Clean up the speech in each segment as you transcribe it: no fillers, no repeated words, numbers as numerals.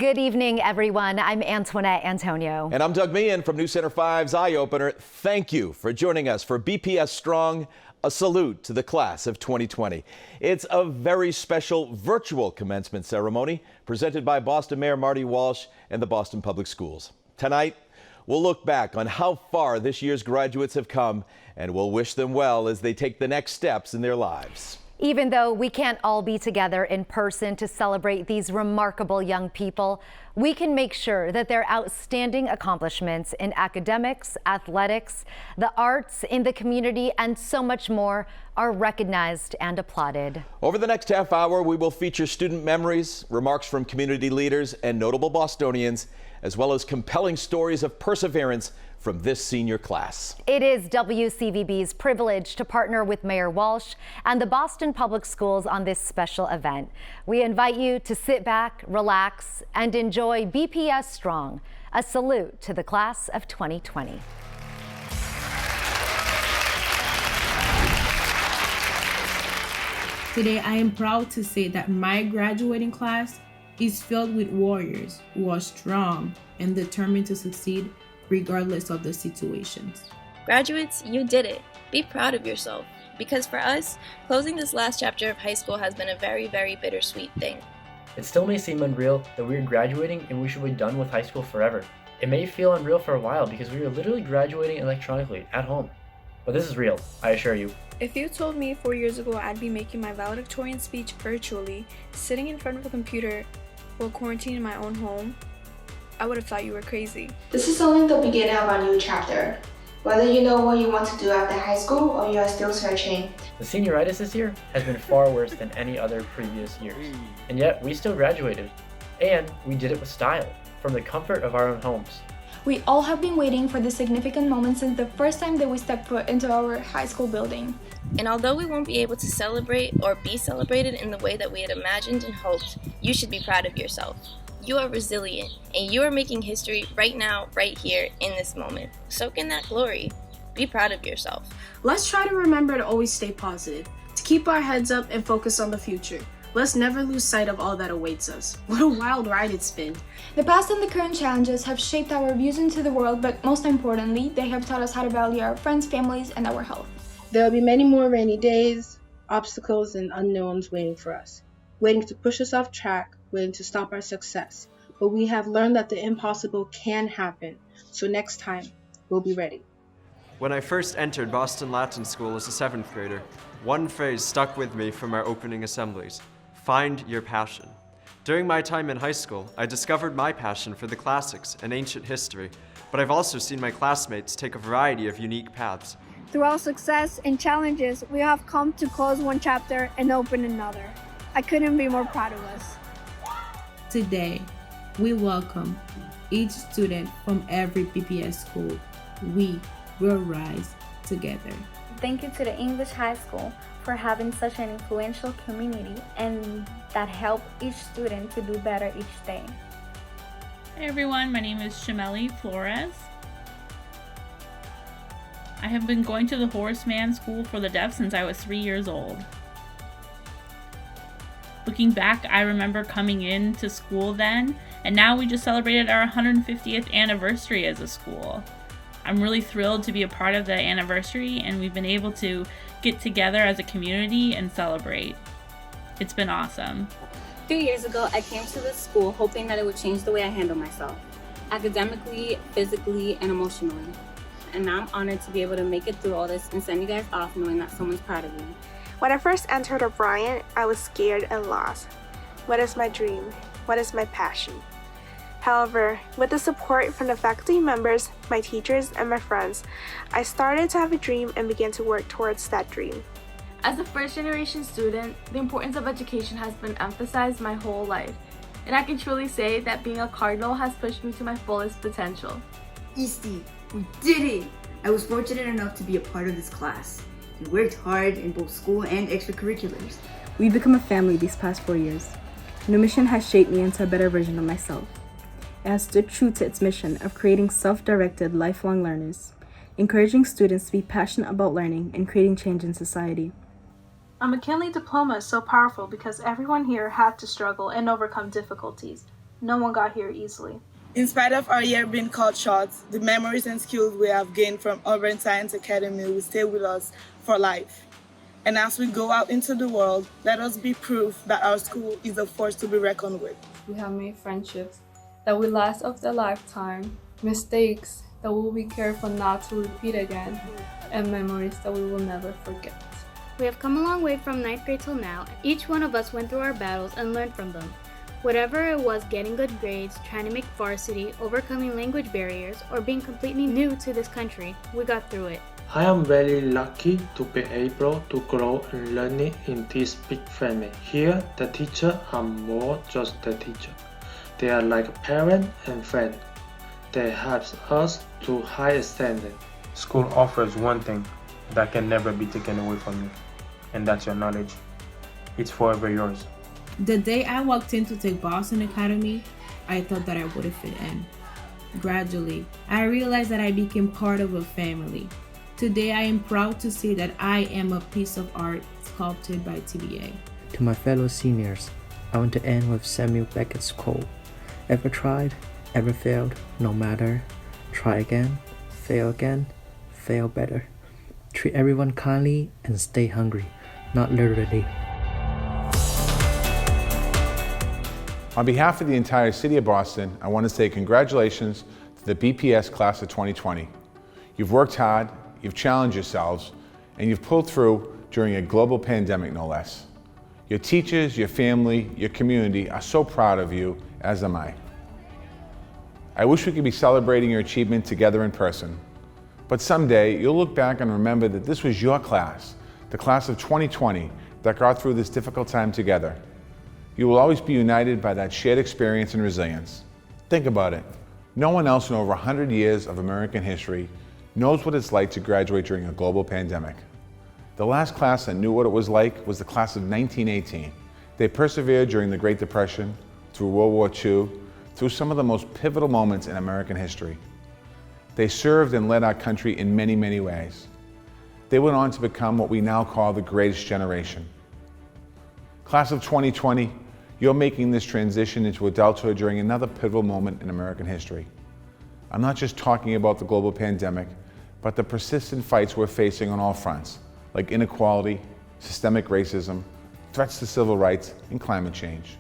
Good evening, everyone. I'm Antoinette Antonio. And I'm Doug Meehan from News Center 5's Eye Opener. Thank you for joining us for BPS Strong, a salute to the class of 2020. It's a very special virtual commencement ceremony presented by Boston Mayor Marty Walsh and the Boston Public Schools. Tonight, we'll look back on how far this year's graduates have come, and we'll wish them well as they take the next steps in their lives. Even though we can't all be together in person to celebrate these remarkable young people, we can make sure that their outstanding accomplishments in academics, athletics, the arts, in the community, and so much more are recognized and applauded. Over the next half hour, we will feature student memories, remarks from community leaders and notable Bostonians, as well as compelling stories of perseverance from this senior class. It is WCVB's privilege to partner with Mayor Walsh and the Boston Public Schools on this special event. We invite you to sit back, relax, and enjoy BPS Strong, a salute to the class of 2020. Today, I am proud to say that my graduating class is filled with warriors who are strong and determined to succeed regardless of the situations. Graduates, you did it. Be proud of yourself. Because for us, closing this last chapter of high school has been a very, very bittersweet thing. It still may seem unreal that we are graduating and we should be done with high school forever. It may feel unreal for a while because we are literally graduating electronically at home. But this is real, I assure you. If you told me 4 years ago I'd be making my valedictorian speech virtually, sitting in front of a computer while quarantined in my own home, I would have thought you were crazy. This is only the beginning of our new chapter. Whether you know what you want to do after high school or you are still searching. The senioritis this year has been far worse than any other previous years. And yet, we still graduated. And we did it with style, from the comfort of our own homes. We all have been waiting for this significant moment since the first time that we stepped foot into our high school building. And although we won't be able to celebrate or be celebrated in the way that we had imagined and hoped, you should be proud of yourself. You are resilient, and you are making history right now, right here, in this moment. Soak in that glory. Be proud of yourself. Let's try to remember to always stay positive, to keep our heads up and focus on the future. Let's never lose sight of all that awaits us. What a wild ride it's been. The past and the current challenges have shaped our views into the world, but most importantly, they have taught us how to value our friends, families, and our health. There will be many more rainy days, obstacles, and unknowns waiting for us, waiting to push us off track, waiting to stop our success. But we have learned that the impossible can happen, so next time, we'll be ready. When I first entered Boston Latin School as a 7th grader, one phrase stuck with me from our opening assemblies: find your passion. During my time in high school, I discovered my passion for the classics and ancient history, but I've also seen my classmates take a variety of unique paths. Through our success and challenges, we have come to close one chapter and open another. I couldn't be more proud of us. Today, we welcome each student from every BPS school. We will rise together. Thank you to the English High School for having such an influential community and that help each student to do better each day. Hey everyone, my name is Shameli Flores. I have been going to the Horace Mann School for the Deaf since I was 3 years old. Looking back, I remember coming into school then, and now we just celebrated our 150th anniversary as a school. I'm really thrilled to be a part of the anniversary, and we've been able to get together as a community and celebrate. It's been awesome. 3 years ago, I came to this school hoping that it would change the way I handle myself, academically, physically, and emotionally. And now I'm honored to be able to make it through all this and send you guys off knowing that someone's proud of me. When I first entered O'Brien, I was scared and lost. What is my dream? What is my passion? However, with the support from the faculty members, my teachers, and my friends, I started to have a dream and began to work towards that dream. As a first-generation student, the importance of education has been emphasized my whole life, and I can truly say that being a Cardinal has pushed me to my fullest potential. Eastie, we did it! I was fortunate enough to be a part of this class. We worked hard in both school and extracurriculars. We've become a family these past 4 years. The mission has shaped me into a better version of myself. It has stood true to its mission of creating self-directed lifelong learners, encouraging students to be passionate about learning and creating change in society. A McKinley diploma is so powerful because everyone here had to struggle and overcome difficulties. No one got here easily. In spite of our year being cut short, the memories and skills we have gained from Auburn Science Academy will stay with us for life. And as we go out into the world, let us be proof that our school is a force to be reckoned with. We have made friendships that will last of a lifetime, mistakes that we will be careful not to repeat again, and memories that we will never forget. We have come a long way from 9th grade till now. Each one of us went through our battles and learned from them. Whatever it was, getting good grades, trying to make varsity, overcoming language barriers, or being completely new to this country, we got through it. I am very lucky to be able to grow and learn in this big family. Here, the teachers are more just the teacher. They are like a parent and friend. They help us to high standard. School offers one thing that can never be taken away from you, and that's your knowledge. It's forever yours. The day I walked in to take Boston Academy, I thought that I wouldn't fit in. Gradually, I realized that I became part of a family. Today, I am proud to say that I am a piece of art sculpted by TBA. To my fellow seniors, I want to end with Samuel Beckett's quote. Ever tried, ever failed, no matter. Try again, fail better. Treat everyone kindly and stay hungry, not literally. On behalf of the entire city of Boston, I want to say congratulations to the BPS class of 2020. You've worked hard, you've challenged yourselves, and you've pulled through during a global pandemic, no less. Your teachers, your family, your community are so proud of you, as am I. I wish we could be celebrating your achievement together in person, but someday you'll look back and remember that this was your class, the class of 2020, that got through this difficult time together. You will always be united by that shared experience and resilience. Think about it. No one else in over 100 years of American history knows what it's like to graduate during a global pandemic. The last class that knew what it was like was the class of 1918. They persevered during the Great Depression, through World War II, through some of the most pivotal moments in American history. They served and led our country in many, many ways. They went on to become what we now call the greatest generation. Class of 2020, you're making this transition into adulthood during another pivotal moment in American history. I'm not just talking about the global pandemic, but the persistent fights we're facing on all fronts, like inequality, systemic racism, threats to civil rights, and climate change.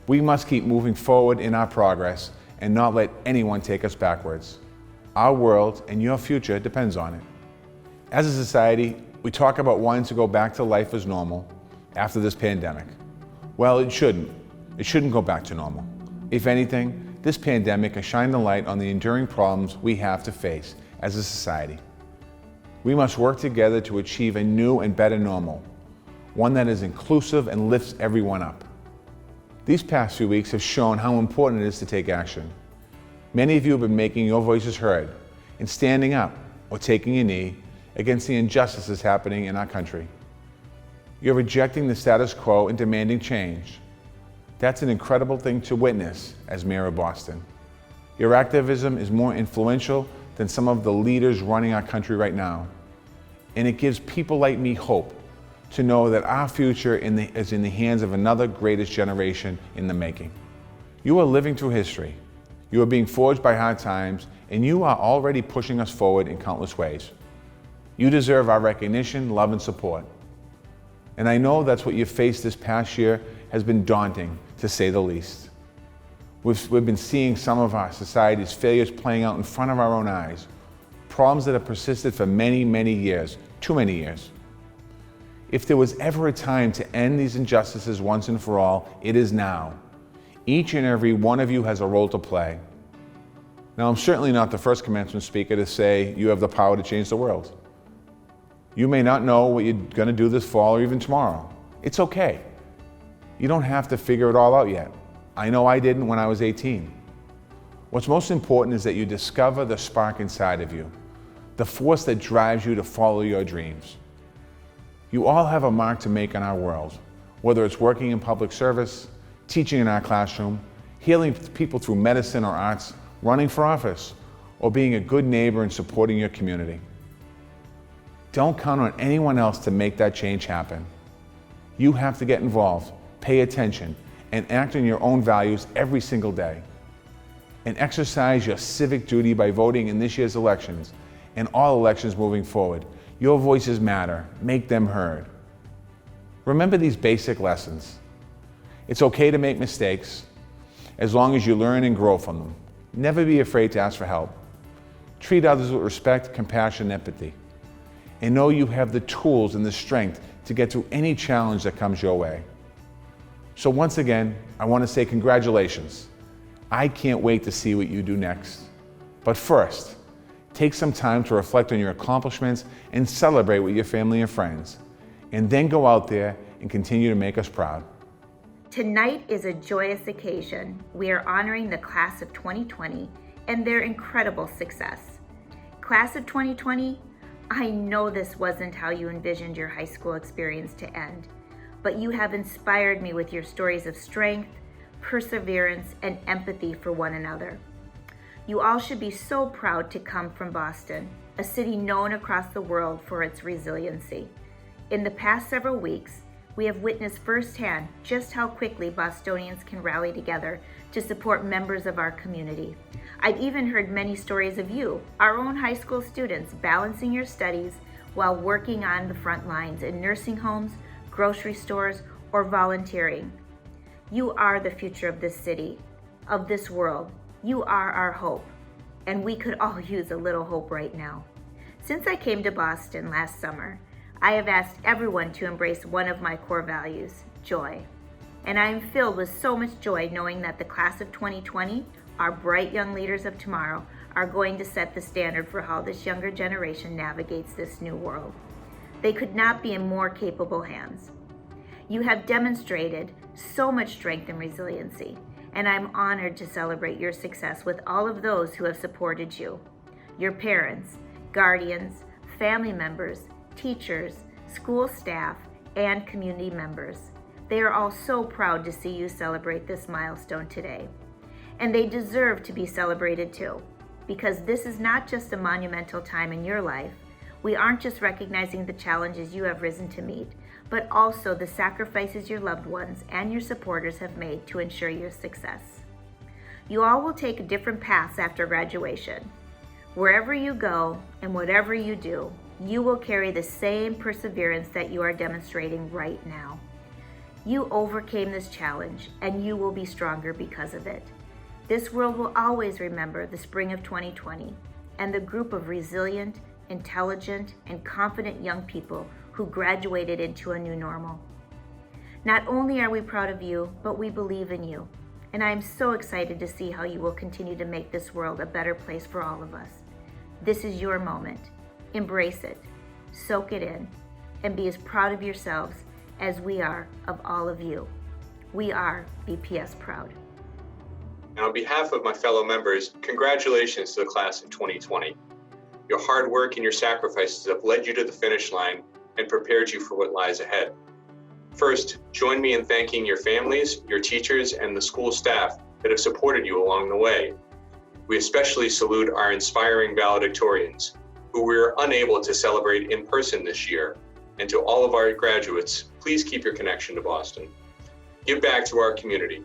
We must keep moving forward in our progress and not let anyone take us backwards. Our world and your future depends on it. As a society, we talk about wanting to go back to life as normal after this pandemic. Well, it shouldn't. It shouldn't go back to normal. If anything, this pandemic has shined the light on the enduring problems we have to face as a society. We must work together to achieve a new and better normal, one that is inclusive and lifts everyone up. These past few weeks have shown how important it is to take action. Many of you have been making your voices heard and standing up or taking a knee against the injustices happening in our country. You're rejecting the status quo and demanding change. That's an incredible thing to witness as Mayor of Boston. Your activism is more influential than some of the leaders running our country right now. And it gives people like me hope to know that our future is in the hands of another greatest generation in the making. You are living through history. You are being forged by hard times, and you are already pushing us forward in countless ways. You deserve our recognition, love, and support. And I know that's what you've faced this past year has been daunting, to say the least. We've been seeing some of our society's failures playing out in front of our own eyes, problems that have persisted for many, many years, too many years. If there was ever a time to end these injustices once and for all, it is now. Each and every one of you has a role to play. Now, I'm certainly not the first commencement speaker to say you have the power to change the world. You may not know what you're going to do this fall or even tomorrow. It's okay. You don't have to figure it all out yet. I know I didn't when I was 18. What's most important is that you discover the spark inside of you, the force that drives you to follow your dreams. You all have a mark to make in our world, whether it's working in public service, teaching in our classroom, healing people through medicine or arts, running for office, or being a good neighbor and supporting your community. Don't count on anyone else to make that change happen. You have to get involved, pay attention, and act on your own values every single day. And exercise your civic duty by voting in this year's elections and all elections moving forward. Your voices matter. Make them heard. Remember these basic lessons. It's okay to make mistakes as long as you learn and grow from them. Never be afraid to ask for help. Treat others with respect, compassion, and empathy. And know you have the tools and the strength to get through any challenge that comes your way. So once again, I want to say congratulations. I can't wait to see what you do next. But first, take some time to reflect on your accomplishments and celebrate with your family and friends. And then go out there and continue to make us proud. Tonight is a joyous occasion. We are honoring the class of 2020 and their incredible success. Class of 2020, I know this wasn't how you envisioned your high school experience to end, but you have inspired me with your stories of strength, perseverance, and empathy for one another. You all should be so proud to come from Boston, a city known across the world for its resiliency. In the past several weeks, we have witnessed firsthand just how quickly Bostonians can rally together to support members of our community. I've even heard many stories of you, our own high school students, balancing your studies while working on the front lines in nursing homes, grocery stores, or volunteering. You are the future of this city, of this world. You are our hope, and we could all use a little hope right now. Since I came to Boston last summer, I have asked everyone to embrace one of my core values, joy. And I am filled with so much joy knowing that the class of 2020, our bright young leaders of tomorrow, are going to set the standard for how this younger generation navigates this new world. They could not be in more capable hands. You have demonstrated so much strength and resiliency, and I'm honored to celebrate your success with all of those who have supported you. Your parents, guardians, family members, teachers, school staff, and community members. They are all so proud to see you celebrate this milestone today. And they deserve to be celebrated too, because this is not just a monumental time in your life. We aren't just recognizing the challenges you have risen to meet, but also the sacrifices your loved ones and your supporters have made to ensure your success. You all will take different paths after graduation. Wherever you go and whatever you do, you will carry the same perseverance that you are demonstrating right now. You overcame this challenge, and you will be stronger because of it. This world will always remember the spring of 2020 and the group of resilient, intelligent, and confident young people who graduated into a new normal. Not only are we proud of you, but we believe in you. And I am so excited to see how you will continue to make this world a better place for all of us. This is your moment. Embrace it, soak it in, and be as proud of yourselves as we are of all of you. We are BPS proud. And on behalf of my fellow members, congratulations to the class of 2020. Your hard work and your sacrifices have led you to the finish line and prepared you for what lies ahead. First, join me in thanking your families, your teachers, and the school staff that have supported you along the way. We especially salute our inspiring valedictorians, who we were unable to celebrate in person this year. And to all of our graduates, please keep your connection to Boston. Give back to our community.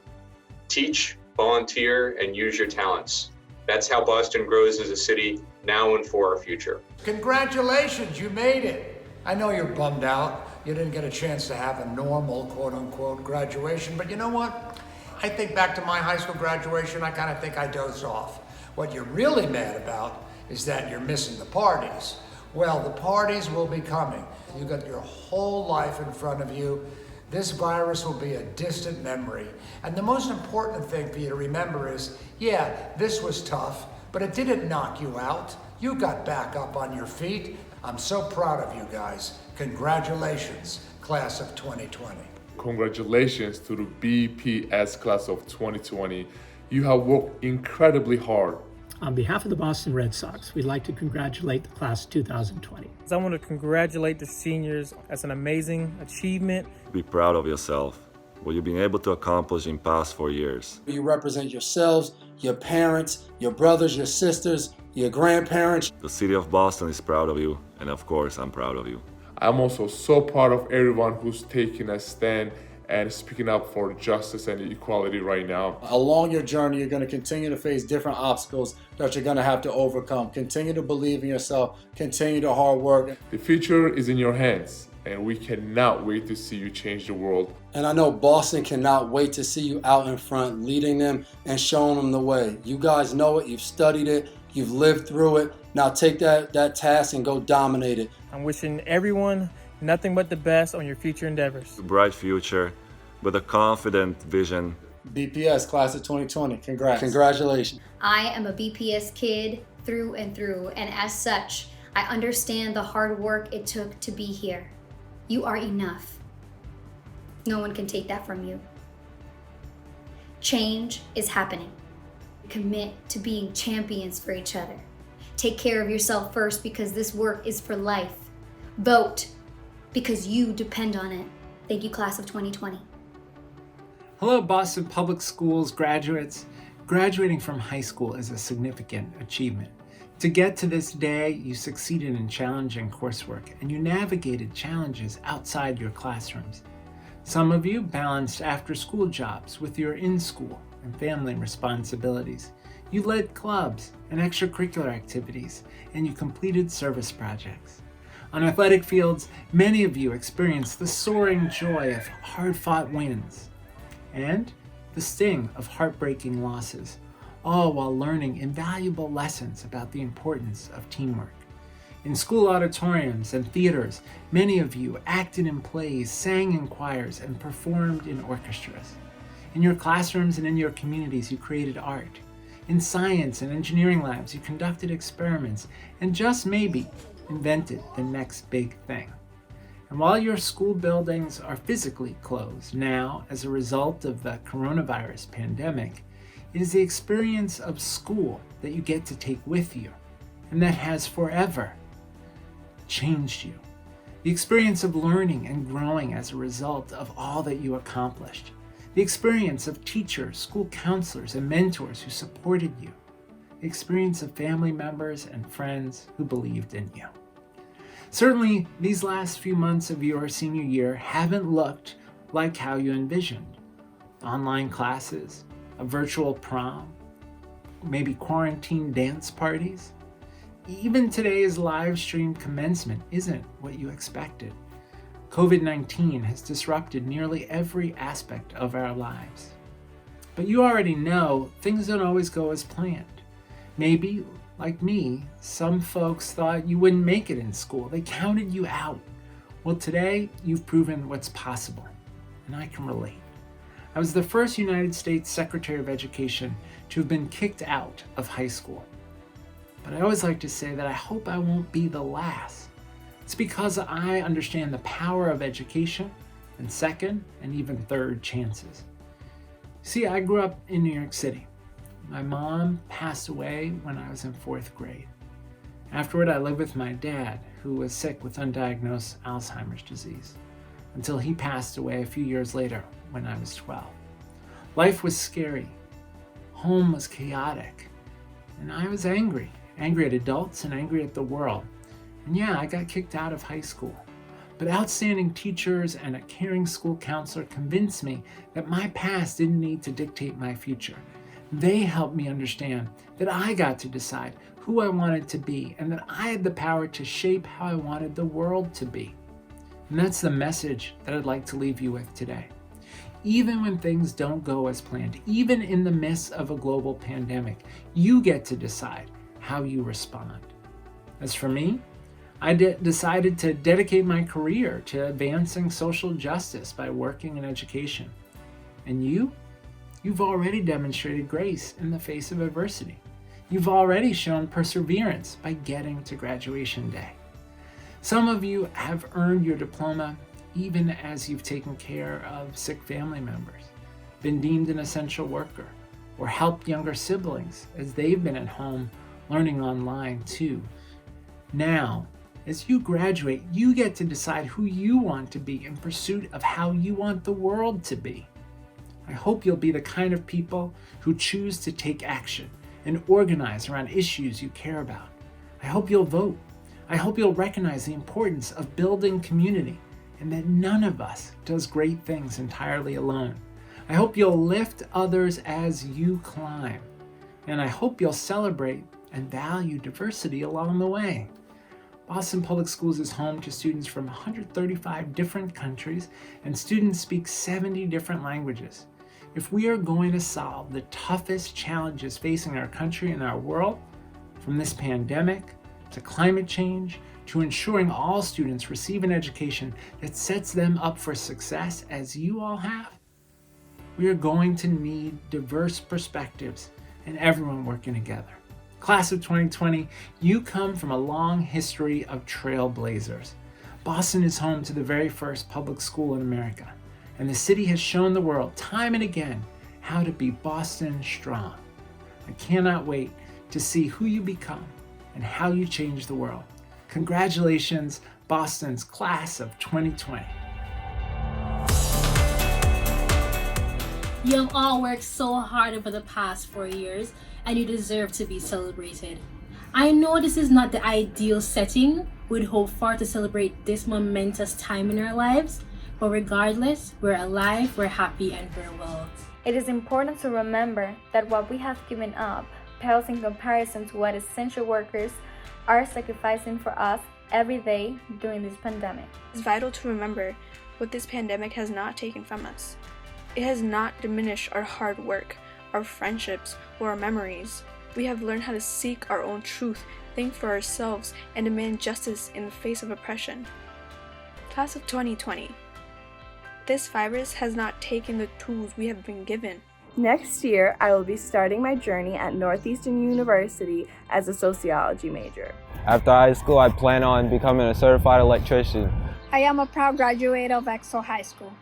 Teach, volunteer, and use your talents. That's how Boston grows as a city now and for our future. Congratulations, you made it. I know you're bummed out. You didn't get a chance to have a normal, quote unquote, graduation, but you know what? I think back to my high school graduation, I kind of think I dozed off. What you're really mad about is that you're missing the parties. Well, the parties will be coming. You got your whole life in front of you. This virus will be a distant memory. And the most important thing for you to remember is, yeah, this was tough, but it didn't knock you out. You got back up on your feet. I'm so proud of you guys. Congratulations, class of 2020. Congratulations to the BPS class of 2020. You have worked incredibly hard. On behalf of the Boston Red Sox, we'd like to congratulate the class of 2020. I want to congratulate the seniors. That's an amazing achievement. Be proud of yourself, what you've been able to accomplish in past 4 years. You represent yourselves, your parents, your brothers, your sisters, your grandparents. The city of Boston is proud of you, and of course, I'm proud of you. I'm also so proud of everyone who's taking a stand and speaking up for justice and equality right now. Along your journey, you're going to continue to face different obstacles that you're going to have to overcome. Continue to believe in yourself. Continue to hard work. The future is in your hands, and we cannot wait to see you change the world. And I know Boston cannot wait to see you out in front, leading them and showing them the way. You guys know it. You've studied it. You've lived through it. Now take that task and go dominate it. I'm wishing everyone nothing but the best on your future endeavors. A bright future with a confident vision. BPS Class of 2020, congrats. Congratulations. I am a BPS kid through and through, and as such, I understand the hard work it took to be here. You are enough. No one can take that from you. Change is happening. Commit to being champions for each other. Take care of yourself first because this work is for life. Vote because you depend on it. Thank you, Class of 2020. Hello, Boston Public Schools graduates. Graduating from high school is a significant achievement. To get to this day, you succeeded in challenging coursework and you navigated challenges outside your classrooms. Some of you balanced after-school jobs with your in-school and family responsibilities. You led clubs and extracurricular activities, and you completed service projects. On athletic fields, many of you experienced the soaring joy of hard-fought wins and the sting of heartbreaking losses, all while learning invaluable lessons about the importance of teamwork. In school auditoriums and theaters, many of you acted in plays, sang in choirs, and performed in orchestras. In your classrooms and in your communities, you created art. In science and engineering labs, you conducted experiments and just maybe invented the next big thing. And while your school buildings are physically closed now as a result of the coronavirus pandemic, it is the experience of school that you get to take with you and that has forever changed you. The experience of learning and growing as a result of all that you accomplished. The experience of teachers, school counselors, and mentors who supported you. The experience of family members and friends who believed in you. Certainly, these last few months of your senior year haven't looked like how you envisioned. Online classes, a virtual prom, maybe quarantine dance parties. Even today's live stream commencement isn't what you expected. COVID-19 has disrupted nearly every aspect of our lives. But you already know things don't always go as planned. Maybe, like me, some folks thought you wouldn't make it in school. They counted you out. Well, today, you've proven what's possible, and I can relate. I was the first United States Secretary of Education to have been kicked out of high school. But I always like to say that I hope I won't be the last. It's because I understand the power of education and second and even third chances. See, I grew up in New York City. My mom passed away when I was in 4th grade. Afterward, I lived with my dad, who was sick with undiagnosed Alzheimer's disease, until he passed away a few years later when I was 12. Life was scary. Home was chaotic. And I was angry at adults and angry at the world. And yeah, I got kicked out of high school. But outstanding teachers and a caring school counselor convinced me that my past didn't need to dictate my future. They helped me understand that I got to decide who I wanted to be and that I had the power to shape how I wanted the world to be. And that's the message that I'd like to leave you with today. Even when things don't go as planned, even in the midst of a global pandemic, you get to decide how you respond. As for me, I decided to dedicate my career to advancing social justice by working in education. And you've already demonstrated grace in the face of adversity. You've already shown perseverance by getting to graduation day. Some of you have earned your diploma even as you've taken care of sick family members, been deemed an essential worker, or helped younger siblings as they've been at home learning online too. Now, as you graduate, you get to decide who you want to be in pursuit of how you want the world to be. I hope you'll be the kind of people who choose to take action and organize around issues you care about. I hope you'll vote. I hope you'll recognize the importance of building community and that none of us does great things entirely alone. I hope you'll lift others as you climb, and I hope you'll celebrate and value diversity along the way. Boston Public Schools is home to students from 135 different countries, and students speak 70 different languages. If we are going to solve the toughest challenges facing our country and our world, from this pandemic to climate change to ensuring all students receive an education that sets them up for success as you all have, we are going to need diverse perspectives and everyone working together. Class of 2020, you come from a long history of trailblazers. Boston is home to the very first public school in America, and the city has shown the world time and again how to be Boston strong. I cannot wait to see who you become and how you change the world. Congratulations, Boston's class of 2020. You have all worked so hard over the past 4 years, and you deserve to be celebrated. I know this is not the ideal setting we'd hope for to celebrate this momentous time in our lives, but regardless, we're alive, we're happy, and we're well. It is important to remember that what we have given up pales in comparison to what essential workers are sacrificing for us every day during this pandemic. It's vital to remember what this pandemic has not taken from us. It has not diminished our hard work, our friendships, or our memories. We have learned how to seek our own truth, think for ourselves, and demand justice in the face of oppression. Class of 2020. This virus has not taken the tools we have been given. Next year, I will be starting my journey at Northeastern University as a sociology major. After high school, I plan on becoming a certified electrician. I am a proud graduate of Exo High School.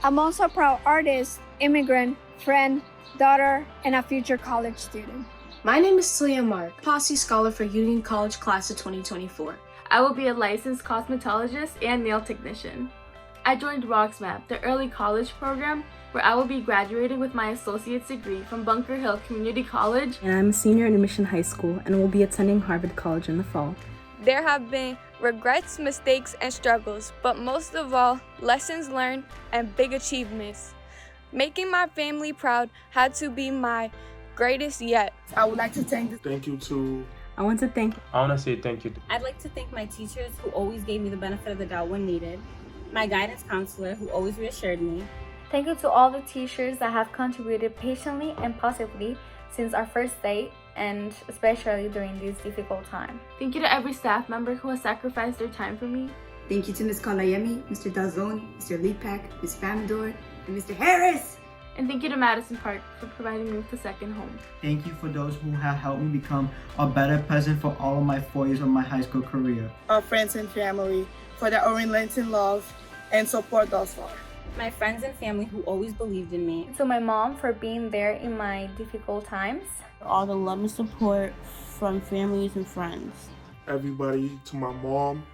I'm also a proud artist, immigrant, friend, daughter, and a future college student. My name is Celia Mark, Posse Scholar for Union College Class of 2024. I will be a licensed cosmetologist and nail technician. I joined RoxMap, the early college program, where I will be graduating with my associate's degree from Bunker Hill Community College. And I'm a senior in Mission High School and will be attending Harvard College in the fall. There have been regrets, mistakes, and struggles, but most of all, lessons learned and big achievements. Making my family proud had to be my greatest yet. I would like to Thank you to... I want to say thank you. I'd like to thank my teachers who always gave me the benefit of the doubt when needed, my guidance counselor who always reassured me. Thank you to all the teachers that have contributed patiently and positively since our first day, and especially during this difficult time. Thank you to every staff member who has sacrificed their time for me. Thank you to Ms. Kalayemi, Mr. Dalzone, Mr. Lipak, Ms. Famador, and Mr. Harris. And thank you to Madison Park for providing me with a second home. Thank you for those who have helped me become a better person for all of my 4 years of my high school career. Our friends and family for their unrelenting love and support thus far. My friends and family who always believed in me. To my mom for being there in my difficult times. All the love and support from families and friends. Everybody, to my mom,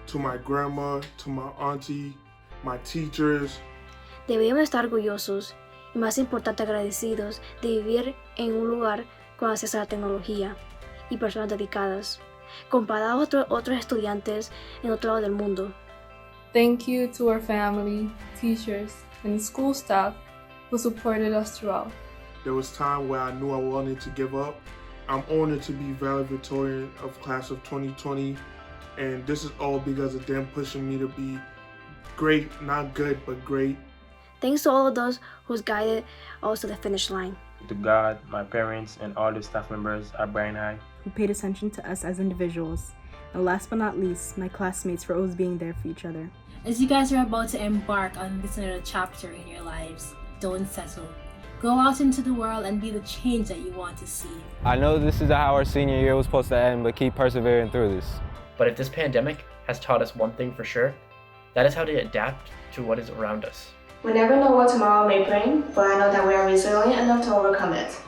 to my grandma, to my auntie, my teachers. Debemos estar orgullosos y más importante agradecidos de vivir en un lugar con acceso a la tecnología y personas dedicadas, comparados a otros estudiantes en otro lado del mundo. Thank you to our family, teachers, and school staff who supported us throughout. There was time where I knew I wanted to give up. I'm honored to be valedictorian of class of 2020, and this is all because of them pushing me to be great, not good, but great. Thanks to all of those who's guided us to the finish line. To God, my parents, and all the staff members at Bryan High, who paid attention to us as individuals. And last but not least, my classmates for always being there for each other. As you guys are about to embark on this another chapter in your lives, don't settle. Go out into the world and be the change that you want to see. I know this is how our senior year was supposed to end, but keep persevering through this. But if this pandemic has taught us one thing for sure, that is how to adapt to what is around us. We never know what tomorrow may bring, but I know that we are resilient enough to overcome it.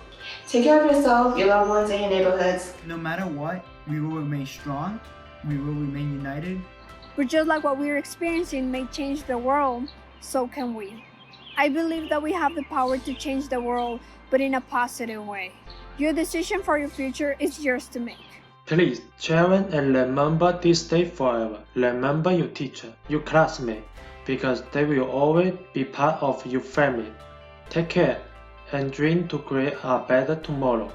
Take care of yourself, your loved ones, and your neighborhoods. No matter what, we will remain strong, we will remain united. But just like what we're experiencing may change the world, so can we. I believe that we have the power to change the world, but in a positive way. Your decision for your future is yours to make. Please cherish and remember this day forever. Remember your teacher, your classmate, because they will always be part of your family. Take care and dream to create a better tomorrow.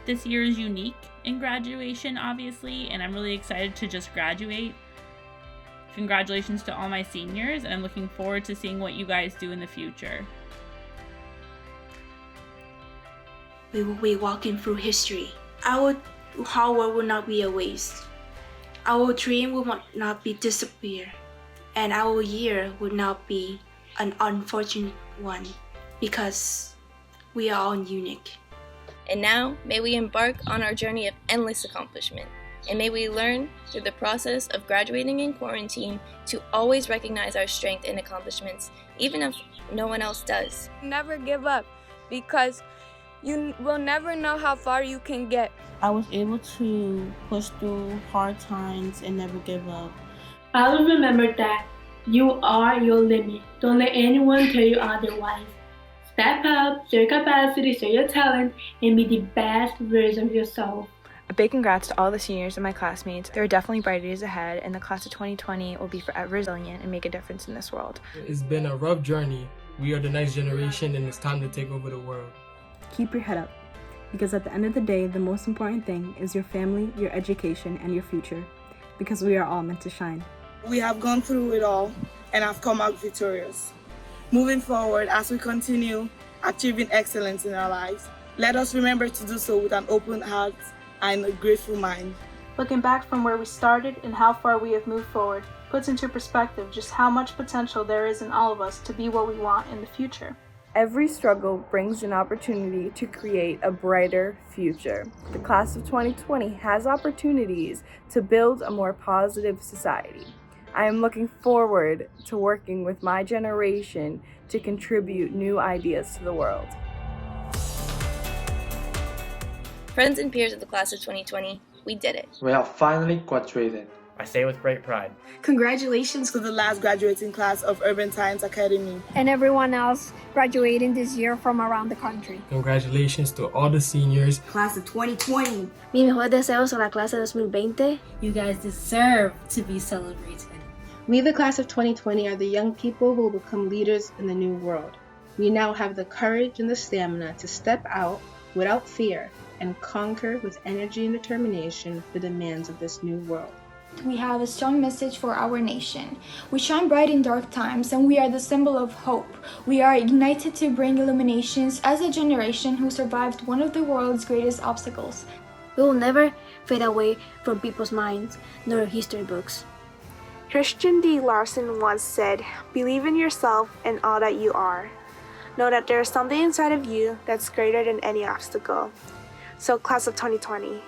This year is unique in graduation, obviously, and I'm really excited to just graduate. Congratulations to all my seniors, and I'm looking forward to seeing what you guys do in the future. We will be walking through history. Our hard work will not be a waste. Our dream will not be disappear, and our year will not be an unfortunate one, because we are all unique. And now, may we embark on our journey of endless accomplishment. And may we learn through the process of graduating in quarantine to always recognize our strength and accomplishments, even if no one else does. Never give up, because you will never know how far you can get. I was able to push through hard times and never give up. Always remember that you are your limit. Don't let anyone tell you otherwise. Step up, show your capacity, show your talent, and be the best version of yourself. A big congrats to all the seniors and my classmates. There are definitely brighter days ahead, and the class of 2020 will be forever resilient and make a difference in this world. It's been a rough journey. We are the next generation, and it's time to take over the world. Keep your head up, because at the end of the day, the most important thing is your family, your education, and your future, because we are all meant to shine. We have gone through it all and have come out victorious. Moving forward, as we continue achieving excellence in our lives, let us remember to do so with an open heart and a grateful mind. Looking back from where we started and how far we have moved forward puts into perspective just how much potential there is in all of us to be what we want in the future. Every struggle brings an opportunity to create a brighter future. The class of 2020 has opportunities to build a more positive society. I am looking forward to working with my generation to contribute new ideas to the world. Friends and peers of the class of 2020, we did it. We have finally graduated. I say with great pride. Congratulations to the last graduating class of Urban Science Academy. And everyone else graduating this year from around the country. Congratulations to all the seniors. Class of 2020. Mis mejores deseos a la clase de 2020. You guys deserve to be celebrated. We, the class of 2020, are the young people who will become leaders in the new world. We now have the courage and the stamina to step out without fear and conquer with energy and determination the demands of this new world. We have a strong message for our nation. We shine bright in dark times, and we are the symbol of hope. We are ignited to bring illuminations as a generation who survived one of the world's greatest obstacles. We will never fade away from people's minds nor history books. Christian D. Larson once said, "Believe in yourself and all that you are. Know that there is something inside of you that's greater than any obstacle." So, class of 2020,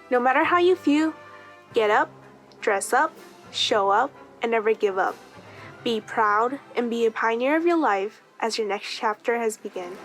no matter how you feel, get up, dress up, show up, and never give up. Be proud and be a pioneer of your life as your next chapter has begun.